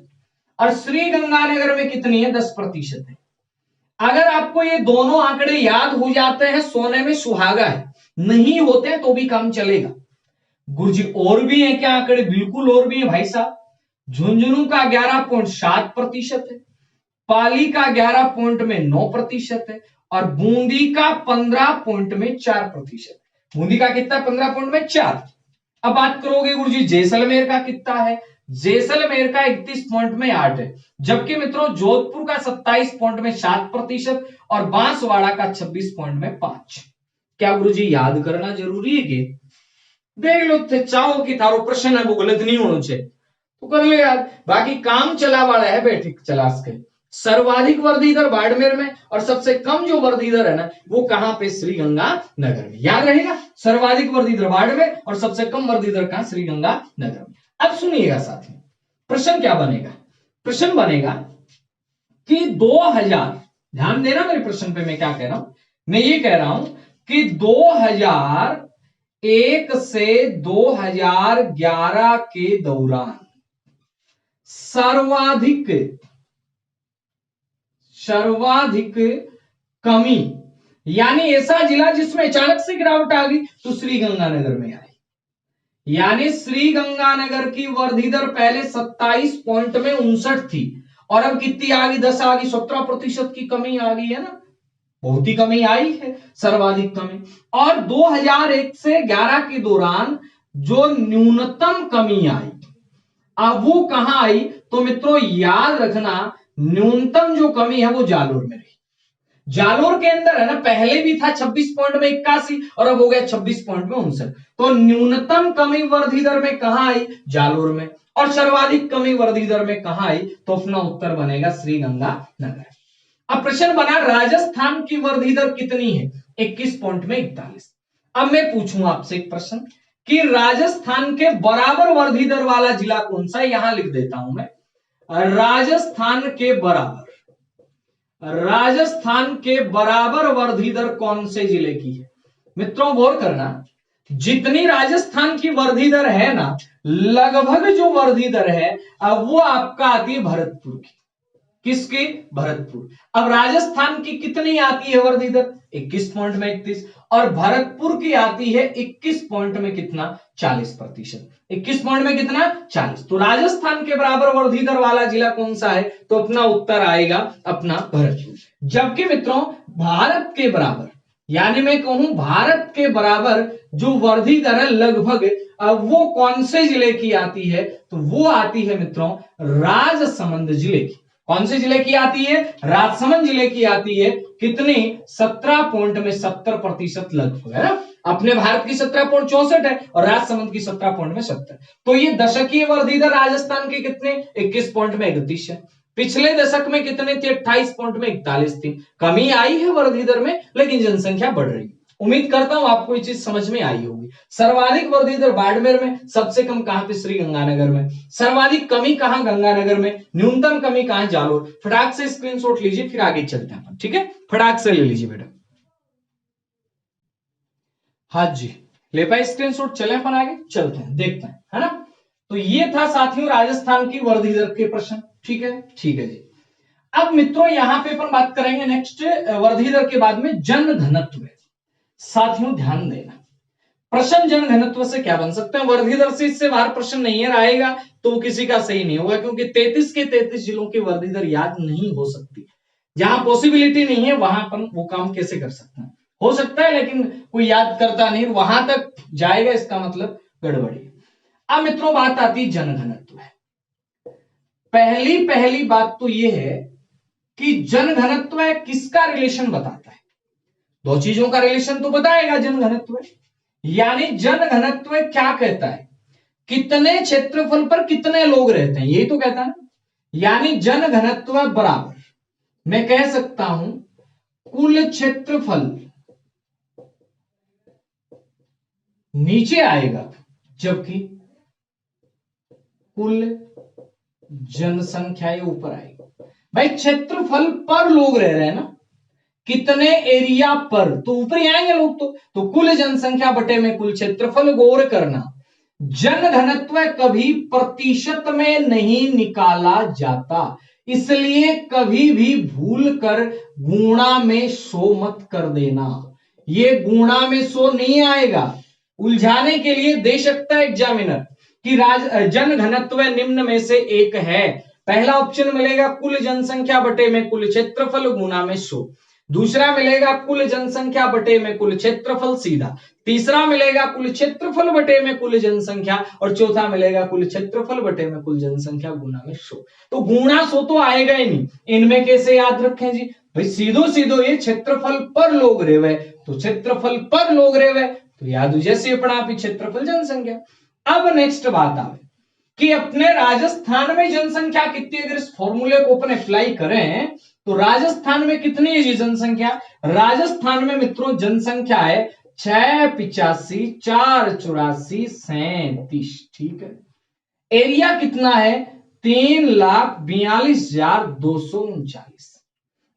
और श्रीगंगानगर में कितनी है, 10% है। अगर आपको ये दोनों आंकड़े याद हो जाते हैं, सोने में सुहागा है, नहीं होते हैं तो भी काम चलेगा। गुरुजी और भी है क्या आंकड़े, बिल्कुल और भी है भाई साहब। झुंझुनू का 11.7% है, पाली का 11.9% है, और बूंदी का 15.4%। बूंदी का कितना, 15.4। अब बात करोगे गुरुजी जैसलमेर का कितना है, जैसलमेर का 31.8 है, जबकि मित्रों जोधपुर का 27.7% और बांसवाड़ा का 26.5। क्या गुरुजी याद करना जरूरी है कि देख लो चाहो कि थारो प्रश्न है वो गलत नहीं होना चाहिए तो कर ले यार, बाकी काम चला वाला है बेटे चलास के। सर्वाधिक वृद्धि दर बाड़मेर में और सबसे कम जो वृद्धि दर है ना वो कहां पे, श्रीगंगानगर में। याद रहेगा, सर्वाधिक वृद्धि दर बाड़मेर और सबसे कम वृद्धि दर कहां, श्रीगंगानगर में। अब सुनिएगा साथी, प्रश्न क्या बनेगा, प्रश्न बनेगा कि 2000, ध्यान देना मेरे प्रश्न पे, मैं क्या कह रहा हूं, मैं ये कह रहा हूं कि 2001 से 2011 के दौरान सर्वाधिक कमी, यानी ऐसा जिला जिसमें अचानक से गिरावट आ गई तो श्रीगंगानगर में आई। यानी श्रीगंगानगर की वृद्धि दर पहले 27.59 थी और अब कितनी आ गई, 10 आ गई, 17% की कमी आ गई है ना, बहुत ही कमी आई है, सर्वाधिक कमी। और 2001 से 11 के दौरान जो न्यूनतम कमी आई, अब वो कहां आई, तो मित्रों याद रखना न्यूनतम जो कमी है वो जालोर में रही। जालोर के अंदर है ना, पहले भी था 26.81 और अब हो गया 26.59। तो न्यूनतम कमी वृद्धि दर में कहां आई, जालोर में, और सर्वाधिक कमी वृद्धि दर में कहां आई, तो अपना उत्तर बनेगा श्रीगंगानगर। अब प्रश्न बना राजस्थान की वृद्धि दर कितनी है, 21.41। अब मैं पूछूं आपसे एक प्रश्न कि राजस्थान के बराबर वृद्धि दर वाला जिला कौन सा है, यहां लिख देता हूं मैं, राजस्थान के बराबर वृद्धि दर कौन से जिले की है। मित्रों गौर करना, जितनी राजस्थान की वृद्धि दर है ना, लगभग जो वृद्धि दर है अब वो आपका आती है भरतपुर की। किसकी, भरतपुर। अब राजस्थान की कितनी आती है वृद्धि दर, 21.31, और भरतपुर की आती है 21 पॉइंट में कितना, 40%। 21 पॉइंट में कितना, 40। तो राजस्थान के बराबर वृद्धि दर वाला जिला कौन सा है, तो अपना उत्तर आएगा अपना भरतपुर। जबकि मित्रों भारत के बराबर, यानी मैं कहूं भारत के बराबर जो वृद्धि दर है लगभग, अब वो कौन से जिले की आती है, तो वो आती है मित्रों राजसमंद जिले की। कौन से जिले की आती है, राजसमंद जिले की आती है। कितनी, 17.70% लगभग है ना। अपने भारत की 17.64 है और राजसमंद की 17.70। तो ये दशकीय वृद्धि दर राजस्थान के कितने, 21.31 है। पिछले दशक में कितने थे, 28.41 थी। कमी आई है वृद्धि दर में, लेकिन जनसंख्या बढ़ रही है। उम्मीद करता हूं आपको ये चीज समझ में आई होगी। सर्वाधिक वृद्धि दर बाड़मेर में, सबसे कम कहां पे, श्रीगंगानगर में। सर्वाधिक कमी कहां, गंगानगर में। न्यूनतम कमी कहां, जालोर। फटाक से स्क्रीनशॉट लीजिए, फिर आगे चलते हैं, ठीक है, फटाक से ले लीजिए बेटा। हाँ जी, ले पाए स्क्रीनशॉट, चले अपन आगे चलते हैं, देखते हैं, है ना। तो ये था साथियों राजस्थान की वृद्धि दर के प्रश्न, ठीक है, ठीक है जी। अब मित्रों यहां पे अपन बात करेंगे नेक्स्ट वृद्धि दर के बाद में जन घनत्व। साथियों ध्यान देना, प्रश्न जन घनत्व से क्या बन सकते हैं, वृद्धि दर से इससे बाहर प्रश्न नहीं है, आएगा तो वो किसी का सही नहीं होगा, क्योंकि 33 के 33 जिलों की वृद्धि दर याद नहीं हो सकती। जहां पॉसिबिलिटी नहीं है वहां अपन वो काम कैसे कर सकते हैं, हो सकता है लेकिन कोई याद करता नहीं, वहां तक जाएगा, इसका मतलब गड़बड़ी। अब मित्रों बात आती है जन घनत्व। पहली बात तो यह है कि जन घनत्व किसका रिलेशन बताता है, दो चीजों का रिलेशन तो बताएगा जन घनत्व। यानी जन घनत्व क्या कहता है, कितने क्षेत्रफल पर कितने लोग रहते हैं, यही तो कहता है। यानी जन घनत्व बराबर, मैं कह सकता हूं कुल क्षेत्रफल नीचे आएगा, जबकि कुल जनसंख्या ऊपर आएगी। भाई क्षेत्रफल पर लोग रह रहे हैं ना, कितने एरिया पर, तो ऊपर ही आएंगे लोग। तो कुल जनसंख्या बटे में कुल क्षेत्रफल। गौर करना, जन घनत्व कभी प्रतिशत में नहीं निकाला जाता, इसलिए कभी भी भूल कर गुणा में 100 मत कर देना। ये गुणा में 100 नहीं आएगा, उलझाने के लिए दे सकता है एग्जामिनर कि जन घनत्व निम्न में से एक है। पहला ऑप्शन मिलेगा कुल जनसंख्या बटे में कुल क्षेत्रफल गुणा में 100, दूसरा मिलेगा कुल जनसंख्या बटे में कुल क्षेत्रफल सीधा, तीसरा मिलेगा कुल क्षेत्रफल बटे में कुल जनसंख्या, और चौथा मिलेगा कुल क्षेत्रफल बटे में कुल जनसंख्या गुणा में 100। तो गुणा 100 तो आएगा ही नहीं, इनमें कैसे याद रखें जी? भाई सीधो सीधो ये क्षेत्रफल पर लोग रेवे, तो क्षेत्रफल पर लोग रेवे तो याद जैसे अपना क्षेत्रफल जनसंख्या। अब नेक्स्ट बात आवे कि अपने राजस्थान में जनसंख्या कितनी, अगर इस फॉर्मूले को अपन अप्लाई करें तो राजस्थान में कितनी है जी जनसंख्या? राजस्थान में मित्रों जनसंख्या है 685 484 37, ठीक है। एरिया कितना है? 3,42,239।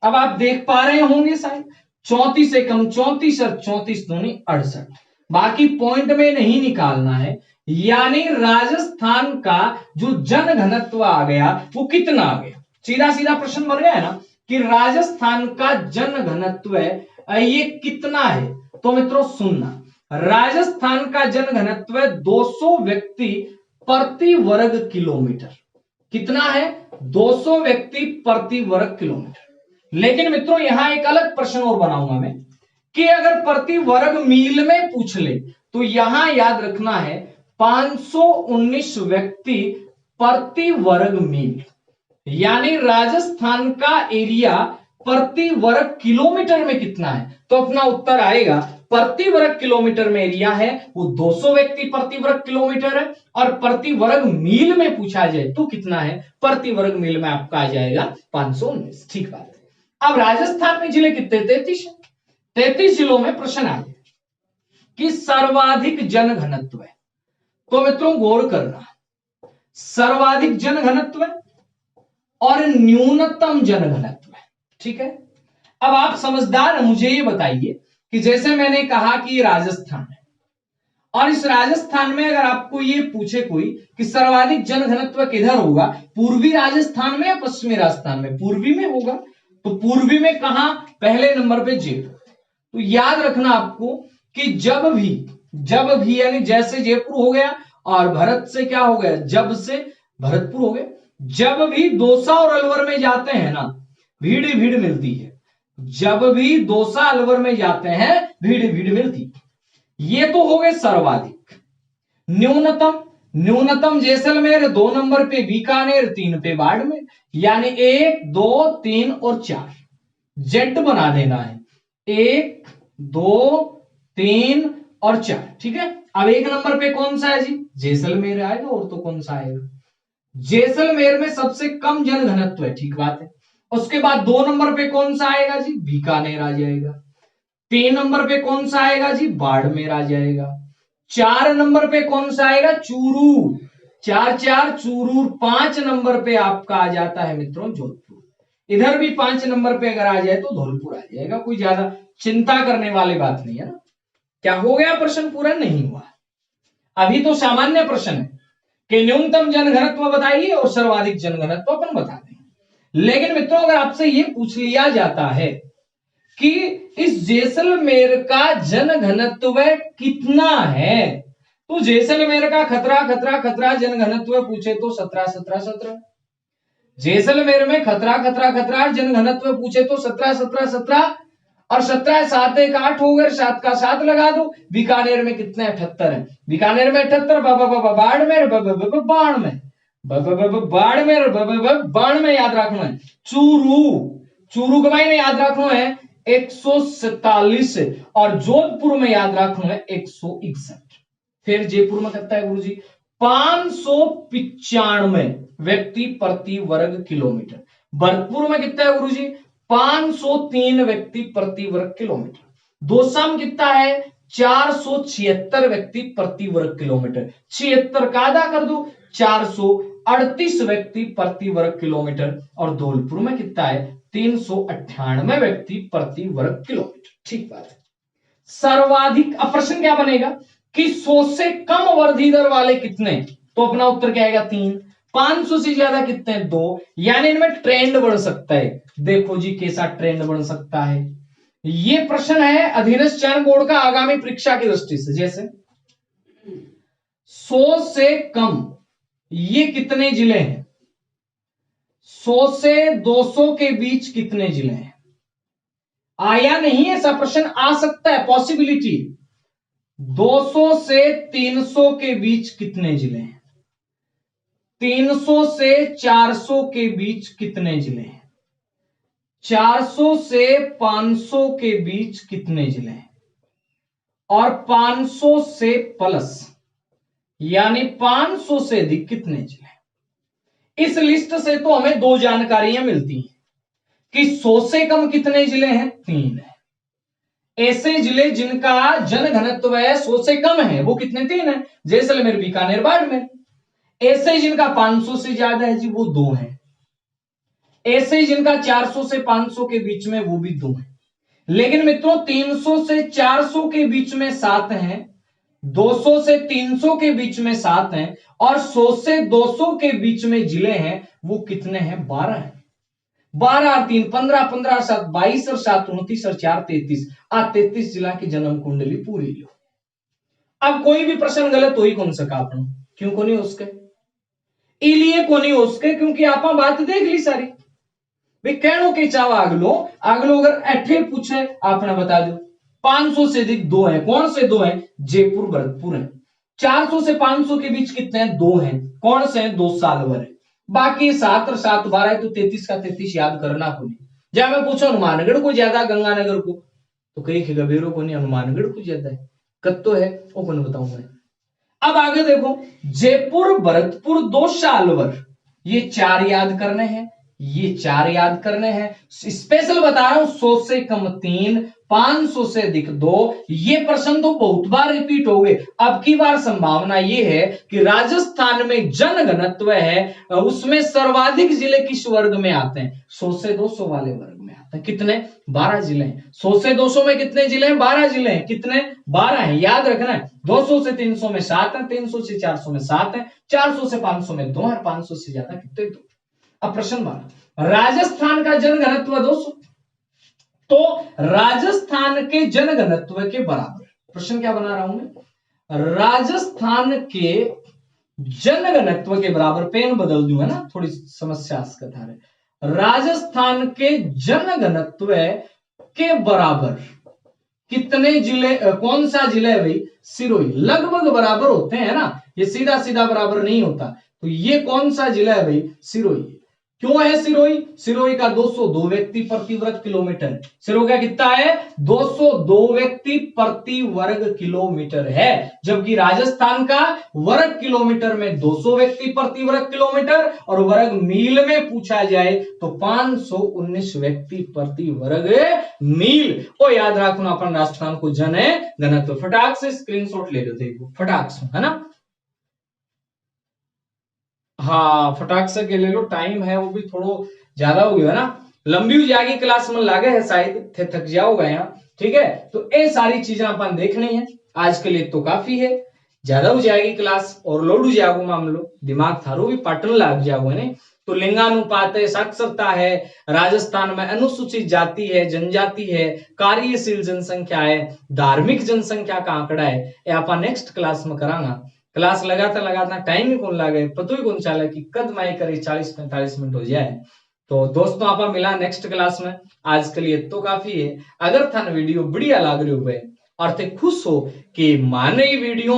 अब आप देख पा रहे होंगे शायद 34 से कम 34 और 34 दूनी 68, बाकी पॉइंट में नहीं निकालना है। यानी राजस्थान का जो जन घनत्व आ गया वो कितना आ गया? सीधा सीधा प्रश्न बन गया है ना कि राजस्थान का जन घनत्व ये कितना है। तो मित्रों सुनना, राजस्थान का जन घनत्व 200 व्यक्ति प्रति वर्ग किलोमीटर। कितना है? 200 व्यक्ति प्रति वर्ग किलोमीटर। लेकिन मित्रों यहां एक अलग प्रश्न और बनाऊंगा मैं कि अगर प्रति वर्ग मील में पूछ ले तो यहां याद रखना है 519 व्यक्ति प्रति वर्ग मील। यानी राजस्थान का एरिया प्रति वर्ग किलोमीटर में कितना है? तो अपना उत्तर आएगा प्रति वर्ग किलोमीटर में एरिया है वो 200 व्यक्ति प्रति वर्ग किलोमीटर है, और प्रति वर्ग मील में पूछा जाए तो कितना है? प्रति वर्ग मील में आपका आ जाएगा 519। ठीक बात है। अब राजस्थान में जिले कितने? 33 है। 33 जिलों में प्रश्न आ गया कि सर्वाधिक जन घनत्व है। तो मित्रों गौर करना, सर्वाधिक जन घनत्व और न्यूनतम जन घनत्व, ठीक है। अब आप समझदार हैं, मुझे ये बताइए कि जैसे मैंने कहा कि राजस्थान है, और इस राजस्थान में अगर आपको ये पूछे कोई कि सर्वाधिक जन घनत्व किधर होगा, पूर्वी राजस्थान में या पश्चिमी राजस्थान में? पूर्वी में होगा। तो पूर्वी में कहां? पहले नंबर पे जयपुर। तो याद रखना आपको कि जब भी यानी जैसे जयपुर हो गया और भरत से क्या हो गया? जब से भरतपुर हो गया। जब भी दौसा और अलवर में जाते हैं ना, भीड़ ही भीड़ मिलती है। जब भी दौसा अलवर में जाते हैं भीड़ भीड़ मिलती है। ये तो हो गए सर्वाधिक। न्यूनतम जैसलमेर 2 नंबर पे, बीकानेर 3 पे, बाड़मेर। यानी 1 2 3 और 4 जेड बना देना है, 1 2 3 और 4, ठीक है। अब 1 नंबर पे कौन सा है जी? जैसलमेर आएगा, और तो कौन सा आएगा? जैसलमेर में सबसे कम जन घनत्व है, ठीक बात है। उसके बाद 2 नंबर पे कौन सा आएगा जी? बीकानेर आ जाएगा। 3 नंबर पे कौन सा आएगा जी? बाड़मेर आ जाएगा। 4 नंबर पे कौन सा आएगा? चूरू। 4 4 चूरू। 5 नंबर पे आपका आ जाता है मित्रों जोधपुर। इधर भी 5 नंबर पे अगर आ जाए तो धौलपुर आ जाएगा। कोई ज्यादा चिंता करने वाली बात नहीं है ना। क्या हो गया? प्रश्न पूरा नहीं हुआ, अभी तो सामान्य प्रश्न है कि न्यूनतम जन घनत्व बताइए और सर्वाधिक जन घनत्व अपन बता दें। लेकिन मित्रों अगर आपसे ये पूछ लिया जाता है कि इस जैसलमेर का जन घनत्व कितना है, तो जैसलमेर का खतरा जन घनत्व पूछे तो 17 17 17। जैसलमेर में खतरा जन घनत्व पूछे तो 17 17 17, और 17 7 1 8 हो गए, 7 का 7 लगा दो। बीकानेर में कितने? 78 है। बीकानेर में 78, बाड़मेर बाड़मेर याद रखना है। चूरू का मायने याद रखना है 147, और जोधपुर में याद रखना है 161। फिर जयपुर में कितना है गुरुजी? 595 व्यक्ति प्रति वर्ग किलोमीटर। भरतपुर में कितना है गुरुजी? 503 व्यक्ति प्रति वर्ग किलोमीटर। दौसा में कितना है? 476 व्यक्ति प्रति वर्ग किलोमीटर। 76 का आधा कर दो, 400, 38 व्यक्ति प्रति वर्ग किलोमीटर और धौलपुर में कितना है 398 व्यक्ति प्रति वर्ग किलोमीटर। ठीक बात है। सर्वाधिक, अब प्रश्न क्या बनेगा कि 100 से कम वृद्धि दर वाले कितने, तो अपना उत्तर क्या आएगा 3, 500 से ज्यादा कितने 2, यानी इनमें ट्रेंड बढ़ सकता है। देखो जी कैसा ट्रेंड बढ़ सकता है, ये प्रश्न है अधीनस्थ चयन बोर्ड का आगामी परीक्षा की दृष्टि से। जैसे 100 से कम ये कितने जिले हैं, 100 से 200 के बीच कितने जिले हैं, आया नहीं ऐसा प्रश्न आ सकता है, पॉसिबिलिटी। 200 से 300 के बीच कितने जिले हैं, 300 से 400 के बीच कितने जिले हैं, 400 से 500 के बीच कितने जिले हैं, और 500 से प्लस यानी 500 से अधिक कितने जिले हैं। इस लिस्ट से तो हमें दो जानकारियां मिलती हैं कि 100 से कम कितने जिले हैं, 3 है। ऐसे जिले जिनका जनघनत्व 100 से कम है वो कितने, 3 है, जैसलमेर, बीकानेर, बाड़मेर। ऐसे जिनका 500 से ज्यादा है जी वो 2 है। ऐसे जिनका 400 से 500 के बीच में वो भी 2 है। लेकिन मित्रों 300 से 400 के बीच में 7 हैं, 200 से 300 के बीच में 7 हैं, और 100 से 200 के बीच में जिले हैं वो कितने हैं, 12 हैं। 12 और 3 15, 15 और 7 22 और 7 29 और 4 33, 33 जिला की जन्म कुंडली पूरी लो। अब कोई भी प्रश्न गलत हो ही कौन सका अपन, क्यों को नहीं हो सके, इसलिए को नहीं हो सके क्योंकि आप बात देख ली सारी। वे कहनो के चाव आगलो अगर अठे पूछे आपने बता दो 500 से अधिक 2 है, कौन से 2 हैं, जयपुर, भरतपुर है। 400 से 500 के बीच कितने हैं, 2 हैं, कौन से हैं, 2 सालवर है। बाकी 7 और 7 12 है, तो 33 का 33 याद करना को नहीं। जब मैं पूछो हनुमानगढ़ को ज्यादा गंगानगर को, तो कई गंभीरों को नहीं, हनुमानगढ़ को ज्यादा है, कत तो है वो कौन बताऊंगा। अब आगे देखो, जयपुर, भरतपुर, 2 सालवर, ये 4 याद करने हैं, ये 4 याद करने हैं। स्पेशल बता रहा हूं, 100 से कम 3, 500 से अधिक 2, ये प्रश्न तो बहुत बार रिपीट हो गए। अब की बार संभावना ये है कि राजस्थान में जनघनत्व है उसमें सर्वाधिक जिले किस वर्ग में आते हैं, 100 से 200 वाले वर्ग में आते हैं। कितने, 12 जिले हैं। 100 से 200 में कितने जिले हैं, 12 जिले हैं। कितने, 12 हैं, याद रखना है। 200 से 300 में 7 है, 300 से 400 में 7 है, 400 से 500 में 2 है, 500 से ज्यादा कितने, 2। अब प्रश्न 12, राजस्थान का जनघनत्व 200, तो राजस्थान के जनघनत्व के बराबर, प्रश्न क्या बना रहा हूं मैं, राजस्थान के जनघनत्व के बराबर, पेन बदल दूंगा ना, थोड़ी समस्या कथा है। राजस्थान के जनघनत्व के बराबर कितने जिले, कौन सा जिले है भाई, सिरोही। लगभग बराबर होते हैं ना, ये सीधा सीधा बराबर नहीं होता, तो ये कौन सा जिला है भाई, सिरोही। क्यों है सिरोही, सिरोही का 202 व्यक्ति प्रति वर्ग किलोमीटर, सिरोही का कितना है, 202 व्यक्ति प्रति वर्ग किलोमीटर है, जबकि राजस्थान का वर्ग किलोमीटर में 200 व्यक्ति प्रति वर्ग किलोमीटर, और वर्ग मील में पूछा जाए तो 519 व्यक्ति प्रति वर्ग मील। और याद रखना अपन राजस्थान को जन है घनत्व, फटाक से स्क्रीनशॉट ले लो, देखो फटाक से, है ना। हाँ फटाक से के ले लो, टाइम है वो भी थोड़ा ज्यादा हो गया ना, लंबी हो जाएगी क्लास में लागे है, शायद थक जाओगे यहाँ। ठीक है, तो ये सारी चीजें अपन देखनी है, आज के लिए तो काफी है, ज्यादा हो जाएगी क्लास और लोड हो जाएगा मामलो, दिमाग थारो भी पाटन लग जाओगे नहीं। तो लिंगानुपात है, साक्षरता है, राजस्थान में अनुसूचित जाति है, जनजाति है, कार्यशील जनसंख्या है, धार्मिक जनसंख्या का आंकड़ा है, ये अपन नेक्स्ट क्लास में करांगा। क्लास लगाता टाइम ही कौन लागे, पता ही कौन चला कि कद माई करे 40-45 मिनट हो जाए। तो दोस्तों आपा मिला नेक्स्ट क्लास में, आज के लिए तो काफी है। अगर था वीडियो बढ़िया लग रही हो और थे खुश हो कि माने वीडियो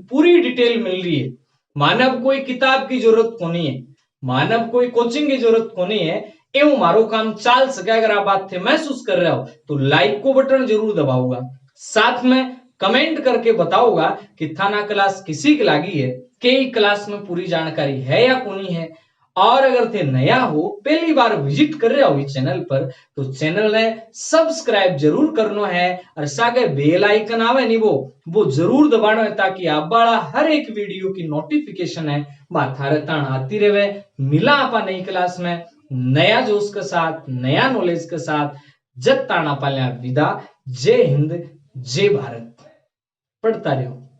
पूरी डिटेल मिल रही है, मानव कोई किताब की जरूरत को नहीं है, मानव कोई कोचिंग की जरूरत को नहीं है, एवं मारो काम चाल सके, अगर आप बात थे महसूस कर रहे हो तो लाइक को बटन जरूर दबाऊंगा, साथ में कमेंट करके बताओगा कि थाना क्लास किसी की लागी है, कई क्लास में पूरी जानकारी है या कोनी है, और अगर थे नया हो, पहली बार विजिट कर रहे हो इस चैनल पर, तो चैनल ने सब्सक्राइब जरूर करना है और सागे बेल आइकन आवे नहीं वो जरूर दबाना है, ताकि आप बाला हर एक वीडियो की नोटिफिकेशन है बात थारे तान आती रहे। मिला आपा नई क्लास में नया जोश के साथ, नया नॉलेज के साथ। जब ताना पाल्या विदा। जय हिंद, जय भारत। पढ़ता रहो।